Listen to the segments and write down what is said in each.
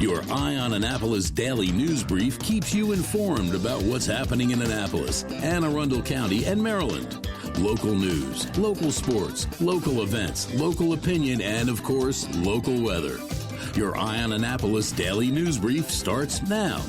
Your Eye on Annapolis daily news brief keeps you informed about what's happening in Annapolis, Anne Arundel County, and Maryland. Local news, local sports, local events, local opinion, and, of course, local weather. Your Eye on Annapolis daily news brief starts now.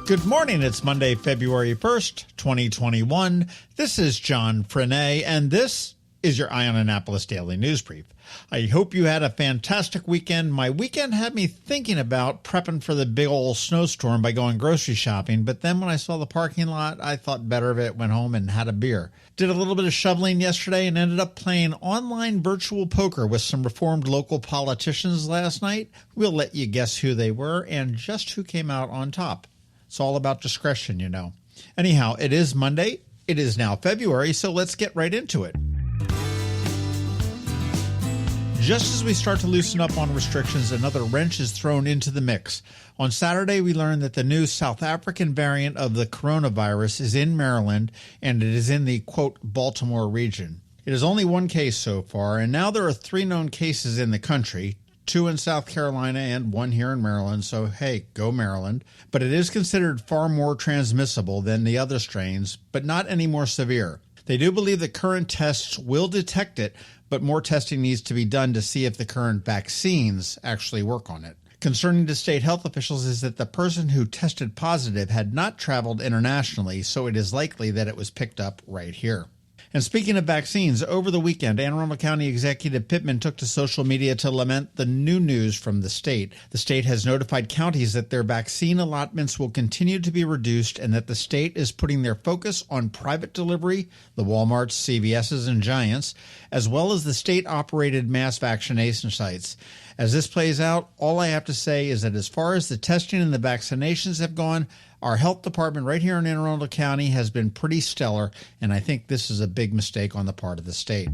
Good morning. It's Monday, February 1st, 2021. This is John Frenaye, and this is your Eye on Annapolis daily news brief. I hope you had a fantastic weekend. My weekend had me thinking about prepping for the big old snowstorm by going grocery shopping, but then when I saw the parking lot, I thought better of it, went home and had a beer. Did a little bit of shoveling yesterday and ended up playing online virtual poker with some reformed local politicians last night. We'll let you guess who they were and just who came out on top. It's all about discretion, you know. Anyhow, it is Monday. It is now February, so let's get right into it. Just as we start to loosen up on restrictions, another wrench is thrown into the mix. On Saturday, we learned that the new South African variant of the coronavirus is in Maryland, and it is in the, quote, Baltimore region. It is only one case so far, and now there are 3 known cases in the country, 2 in South Carolina and 1 here in Maryland, so hey, go Maryland. But it is considered far more transmissible than the other strains, but not any more severe. They do believe that current tests will detect it, but more testing needs to be done to see if the current vaccines actually work on it. Concerning to state health officials is that the person who tested positive had not traveled internationally, so it is likely that it was picked up right here. And speaking of vaccines, over the weekend, Anne Arundel County Executive Pittman took to social media to lament the new news from the state. The state has notified counties that their vaccine allotments will continue to be reduced and that the state is putting their focus on private delivery, the Walmarts, CVS's, and Giants, as well as the state-operated mass vaccination sites. As this plays out, all I have to say is that as far as the testing and the vaccinations have gone, our health department right here in Anne Arundel County has been pretty stellar, and I think this is a big mistake on the part of the state.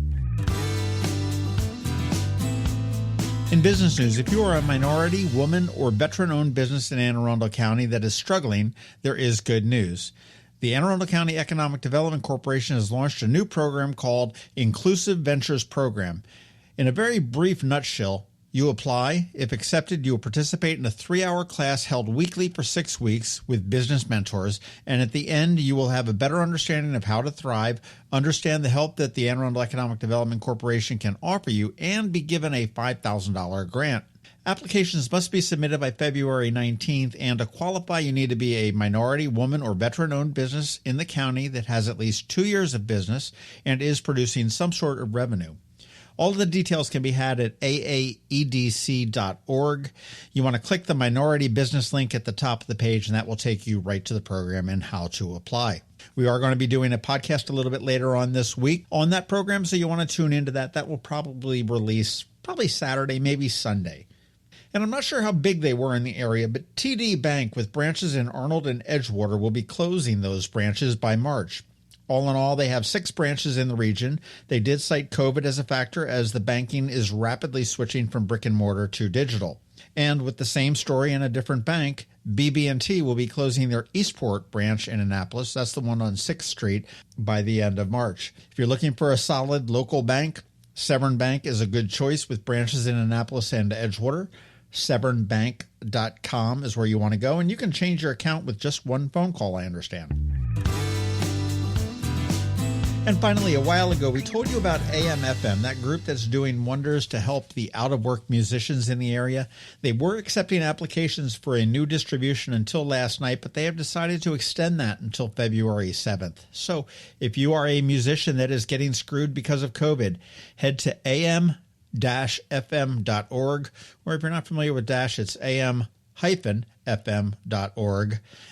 In business news, if you are a minority, woman, or veteran-owned business in Anne Arundel County that is struggling, there is good news. The Anne Arundel County Economic Development Corporation has launched a new program called Inclusive Ventures Program. In a very brief nutshell, you apply. If accepted, you will participate in a 3-hour class held weekly for 6 weeks with business mentors, and at the end, you will have a better understanding of how to thrive, understand the help that the Anne Arundel Economic Development Corporation can offer you, and be given a $5,000 grant. Applications must be submitted by February 19th, and to qualify, you need to be a minority, woman, or veteran-owned business in the county that has at least 2 years of business and is producing some sort of revenue. All of the details can be had at AAEDC.org. You want to click the minority business link at the top of the page, and that will take you right to the program and how to apply. We are going to be doing a podcast a little bit later on this week on that program, so you want to tune into that. That will probably release Saturday, maybe Sunday. And I'm not sure how big they were in the area, but TD Bank with branches in Arnold and Edgewater will be closing those branches by March. All in all, they have 6 branches in the region. They did cite COVID as a factor as the banking is rapidly switching from brick and mortar to digital. And with the same story in a different bank, BB&T will be closing their Eastport branch in Annapolis. That's the one on 6th Street by the end of March. If you're looking for a solid local bank, Severn Bank is a good choice with branches in Annapolis and Edgewater. SevernBank.com is where you want to go, and you can change your account with just one phone call, I understand. And finally, a while ago, we told you about AMFM, that group that's doing wonders to help the out-of-work musicians in the area. They were accepting applications for a new distribution until last night, but they have decided to extend that until February 7th. So if you are a musician that is getting screwed because of COVID, head to am-fm.org, or if you're not familiar with Dash, it's am-fm.org,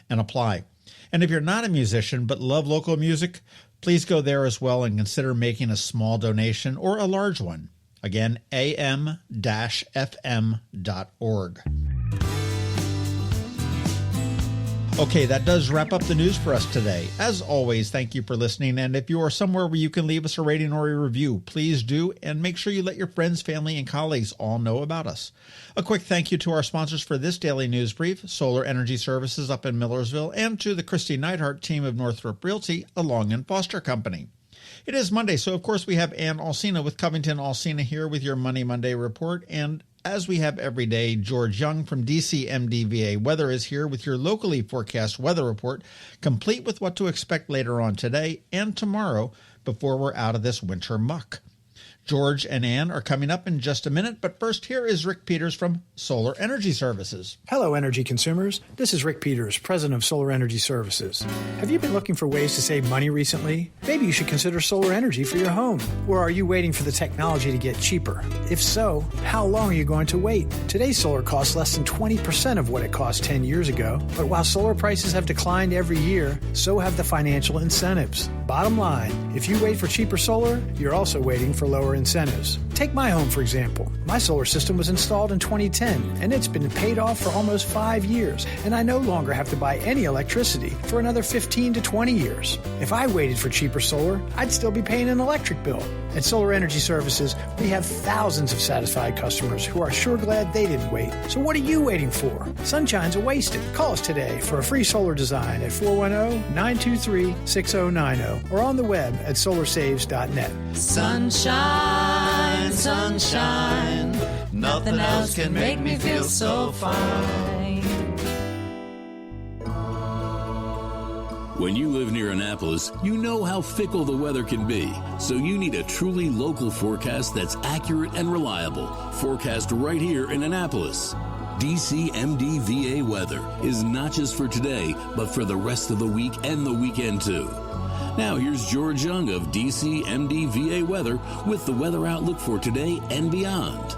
and apply. And if you're not a musician but love local music, please go there as well and consider making a small donation or a large one. Again, am-fm.org. Okay, that does wrap up the news for us today. As always, thank you for listening, and if you are somewhere where you can leave us a rating or a review, please do, and make sure you let your friends, family, and colleagues all know about us. A quick thank you to our sponsors for this daily news brief, Solar Energy Services up in Millersville, and to the Kristi Neidhardt Team of Northrop Realty, a Long and Foster company. It is Monday, so of course we have Alsina with CovingtonAlsina here with your Money Monday report, and As we have every day, George Young from DCMDVA Weather is here with your locally forecast weather report, complete with what to expect later on today and tomorrow before we're out of this winter muck. George and Ann are coming up in just a minute, but first here is Rick Peters from Solar Energy Services. Hello, energy consumers. This is Rick Peters, president of Solar Energy Services. Have you been looking for ways to save money recently? Maybe you should consider solar energy for your home. Or are you waiting for the technology to get cheaper? If so, how long are you going to wait? Today's solar costs less than 20% of what it cost 10 years ago. But while solar prices have declined every year, so have the financial incentives. Bottom line, if you wait for cheaper solar, you're also waiting for lower incentives. Take my home, for example. My solar system was installed in 2010, and it's been paid off for almost 5 years, and I no longer have to buy any electricity for another 15 to 20 years. If I waited for cheaper solar, I'd still be paying an electric bill. At Solar Energy Services, we have thousands of satisfied customers who are sure glad they didn't wait. So what are you waiting for? Sunshine's a wasted. Call us today for a free solar design at 410-923-6090 or on the web at solarsaves.net. Sunshine, sunshine, nothing else can make me feel so fine. When you live near Annapolis, you know how fickle the weather can be. So you need a truly local forecast that's accurate and reliable. Forecast right here in Annapolis. DCMDVA Weather is not just for today, but for the rest of the week and the weekend too. Now here's George Young of DCMDVA Weather with the weather outlook for today and beyond.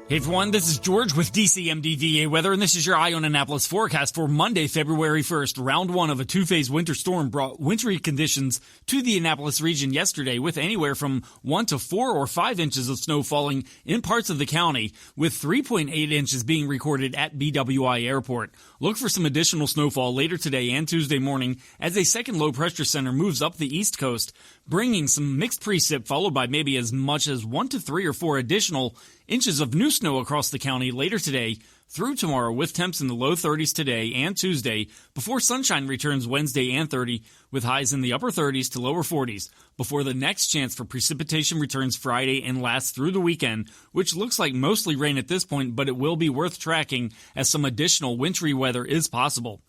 Hey everyone, this is George with DCMDVA Weather, and this is your Eye on Annapolis forecast for Monday, February 1st. Round one of a two-phase winter storm brought wintry conditions to the Annapolis region yesterday, with anywhere from 1 to 4 or 5 inches of snow falling in parts of the county, with 3.8 inches being recorded at BWI Airport. Look for some additional snowfall later today and Tuesday morning as a second low-pressure center moves up the east coast, bringing some mixed precip followed by maybe as much as 1 to 3 or 4 additional inches of new snow across the county later today through tomorrow, with temps in the low 30s today and Tuesday before sunshine returns Wednesday and 30 with highs in the upper 30s to lower 40s before the next chance for precipitation returns Friday and lasts through the weekend, which looks like mostly rain at this point, but it will be worth tracking as some additional wintry weather is possible.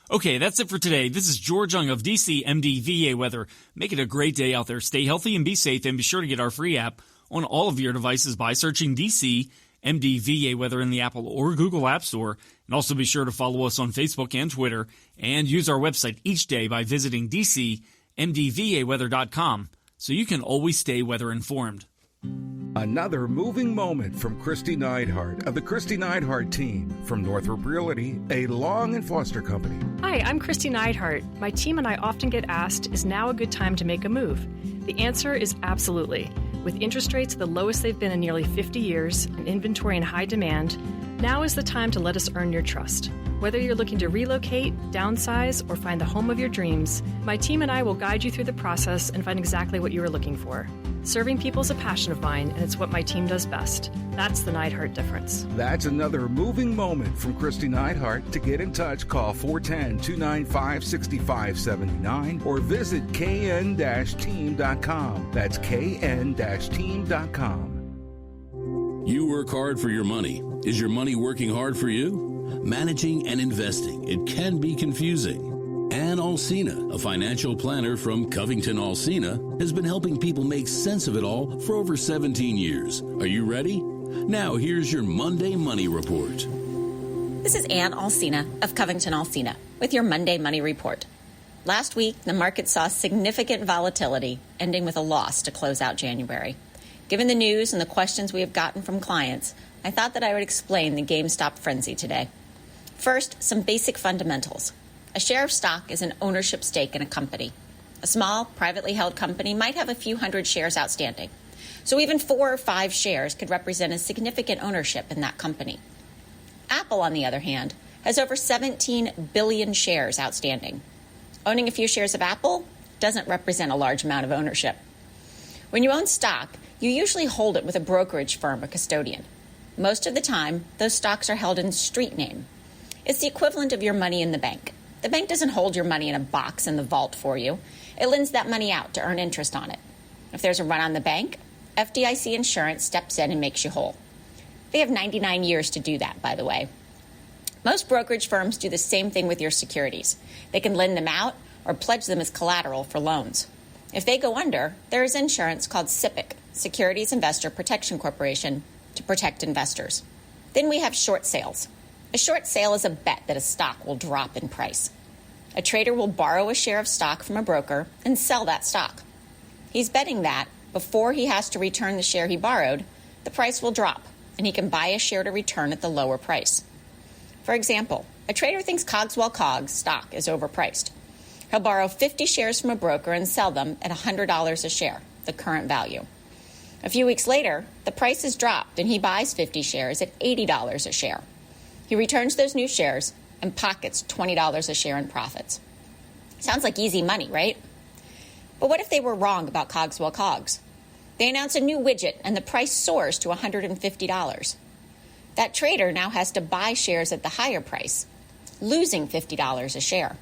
Okay, that's it for today. This is George Young of DCMDVA Weather. Make it a great day out there. Stay healthy and be safe, and be sure to get our free app on all of your devices by searching DCMDVA Weather in the Apple or Google App Store. And also be sure to follow us on Facebook and Twitter, and use our website each day by visiting DCMDVAweather.com so you can always stay weather informed. Another moving moment from Kristi Neidhardt of the Kristi Neidhardt Team from Northrop Realty, a Long and Foster company. Hi, I'm Kristi Neidhardt. My team and I often get asked, is now a good time to make a move? The answer is absolutely. With interest rates the lowest they've been in nearly 50 years and inventory in high demand, now is the time to let us earn your trust. Whether you're looking to relocate, downsize, or find the home of your dreams, my team and I will guide you through the process and find exactly what you are looking for. Serving people is a passion of mine, and it's what my team does best. That's the Neidhardt difference. That's another moving moment from Kristi Neidhardt. To get in touch, call 410-295-6579 or visit kn-team.com. That's kn-team.com. You work hard for your money. Is your money working hard for you? Managing and investing, it can be confusing. Ann Alsina, a financial planner from CovingtonAlsina, has been helping people make sense of it all for over 17 years. Are you ready? Now here's your Monday Money Report. This is Ann Alsina of CovingtonAlsina with your Monday Money Report. Last week, the market saw significant volatility, ending with a loss to close out January. Given the news and the questions we have gotten from clients, I thought that I would explain the GameStop frenzy today. First, some basic fundamentals. A share of stock is an ownership stake in a company. A small, privately held company might have a few hundred shares outstanding. So even 4 or 5 shares could represent a significant ownership in that company. Apple, on the other hand, has over 17 billion shares outstanding. Owning a few shares of Apple doesn't represent a large amount of ownership. When you own stock, you usually hold it with a brokerage firm or custodian. Most of the time, those stocks are held in street name. It's the equivalent of your money in the bank. The bank doesn't hold your money in a box in the vault for you. It lends that money out to earn interest on it. If there's a run on the bank, FDIC insurance steps in and makes you whole. They have 99 years to do that, by the way. Most brokerage firms do the same thing with your securities. They can lend them out or pledge them as collateral for loans. If they go under, there is insurance called SIPC, Securities Investor Protection Corporation, to protect investors. Then we have short sales. A short sale is a bet that a stock will drop in price. A trader will borrow a share of stock from a broker and sell that stock. He's betting that before he has to return the share he borrowed, the price will drop and he can buy a share to return at the lower price. For example, a trader thinks Cogswell Cogs stock is overpriced. He'll borrow 50 shares from a broker and sell them at $100 a share, the current value. A few weeks later, the price has dropped and he buys 50 shares at $80 a share. He returns those new shares and pockets $20 a share in profits. Sounds like easy money, right? But what if they were wrong about Cogswell Cogs? They announce a new widget and the price soars to $150. That trader now has to buy shares at the higher price, losing $50 a share.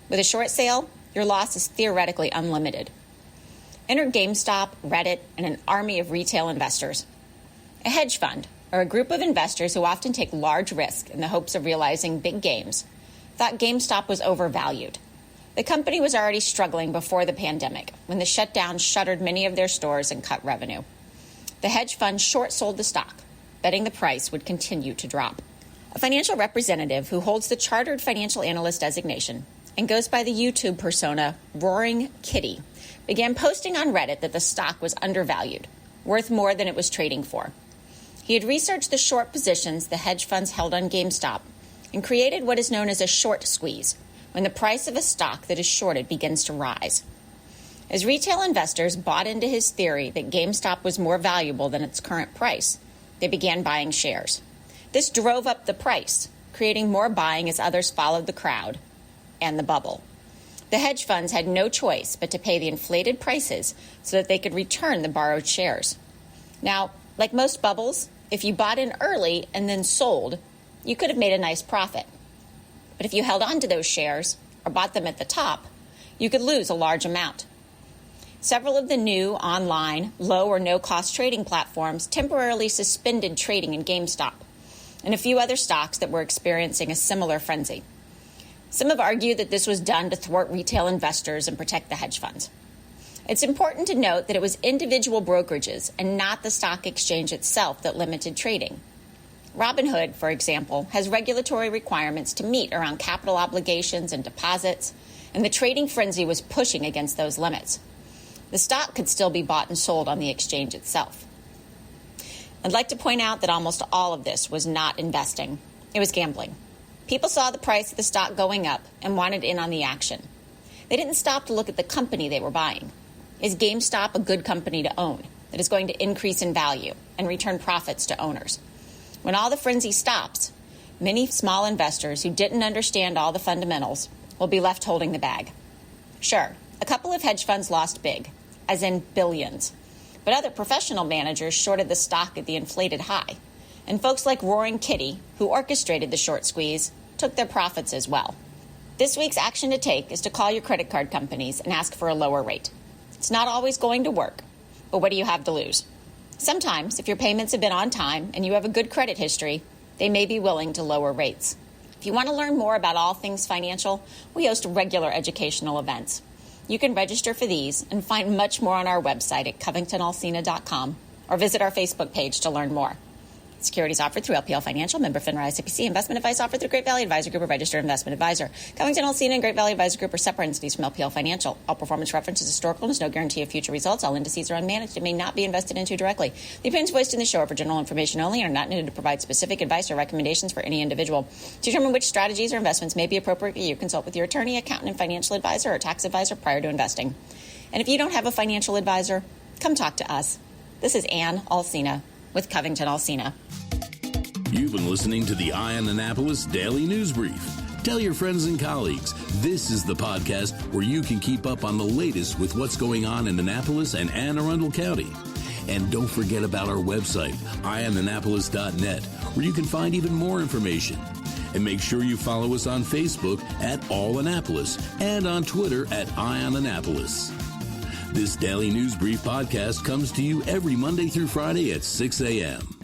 With a short sale, your loss is theoretically unlimited. Enter GameStop, Reddit, and an army of retail investors. A hedge fund, or a group of investors who often take large risk in the hopes of realizing big gains, thought GameStop was overvalued. The company was already struggling before the pandemic, when the shutdown shuttered many of their stores and cut revenue. The hedge fund short-sold the stock, betting the price would continue to drop. A financial representative who holds the Chartered Financial Analyst designation and goes by the YouTube persona Roaring Kitty, began posting on Reddit that the stock was undervalued, worth more than it was trading for. He had researched the short positions the hedge funds held on GameStop and created what is known as a short squeeze, when the price of a stock that is shorted begins to rise. As retail investors bought into his theory that GameStop was more valuable than its current price, they began buying shares. This drove up the price, creating more buying as others followed the crowd and the bubble. The hedge funds had no choice but to pay the inflated prices so that they could return the borrowed shares. Now, like most bubbles, if you bought in early and then sold, you could have made a nice profit. But if you held on to those shares or bought them at the top, you could lose a large amount. Several of the new online, low or no-cost trading platforms temporarily suspended trading in GameStop and a few other stocks that were experiencing a similar frenzy. Some have argued that this was done to thwart retail investors and protect the hedge funds. It's important to note that it was individual brokerages and not the stock exchange itself that limited trading. Robinhood, for example, has regulatory requirements to meet around capital obligations and deposits, and the trading frenzy was pushing against those limits. The stock could still be bought and sold on the exchange itself. I'd like to point out that almost all of this was not investing. It was gambling. People saw the price of the stock going up and wanted in on the action. They didn't stop to look at the company they were buying. Is GameStop a good company to own that is going to increase in value and return profits to owners? When all the frenzy stops, many small investors who didn't understand all the fundamentals will be left holding the bag. Sure, a couple of hedge funds lost big, as in billions, but other professional managers shorted the stock at the inflated high. And folks like Roaring Kitty, who orchestrated the short squeeze, took their profits as well. This week's action to take is to call your credit card companies and ask for a lower rate. It's not always going to work, but what do you have to lose? Sometimes, if your payments have been on time and you have a good credit history, they may be willing to lower rates. If you want to learn more about all things financial, we host regular educational events. You can register for these and find much more on our website at CovingtonAlsina.com or visit our Facebook page to learn more. Securities offered through LPL Financial, member FINRA SIPC. Investment advice offered through Great Valley Advisor Group, a registered investment advisor. CovingtonAlsina and Great Valley Advisor Group are separate entities from LPL Financial. All performance reference is historical and is no guarantee of future results. All indices are unmanaged and may not be invested into directly. The opinions voiced in the show are for general information only and are not needed to provide specific advice or recommendations for any individual. To determine which strategies or investments may be appropriate for you, consult with your attorney, accountant, and financial advisor or tax advisor prior to investing. And if you don't have a financial advisor, come talk to us. This is Ann Alsina with CovingtonAlsina. You've been listening to the Eye on Annapolis Daily News Brief. Tell your friends and colleagues, this is the podcast where you can keep up on the latest with what's going on in Annapolis and Anne Arundel County. And don't forget about our website, eyeonannapolis.net, where you can find even more information. And make sure you follow us on Facebook at All Annapolis and on Twitter at Eye on Annapolis. This Daily News Brief podcast comes to you every Monday through Friday at 6 a.m.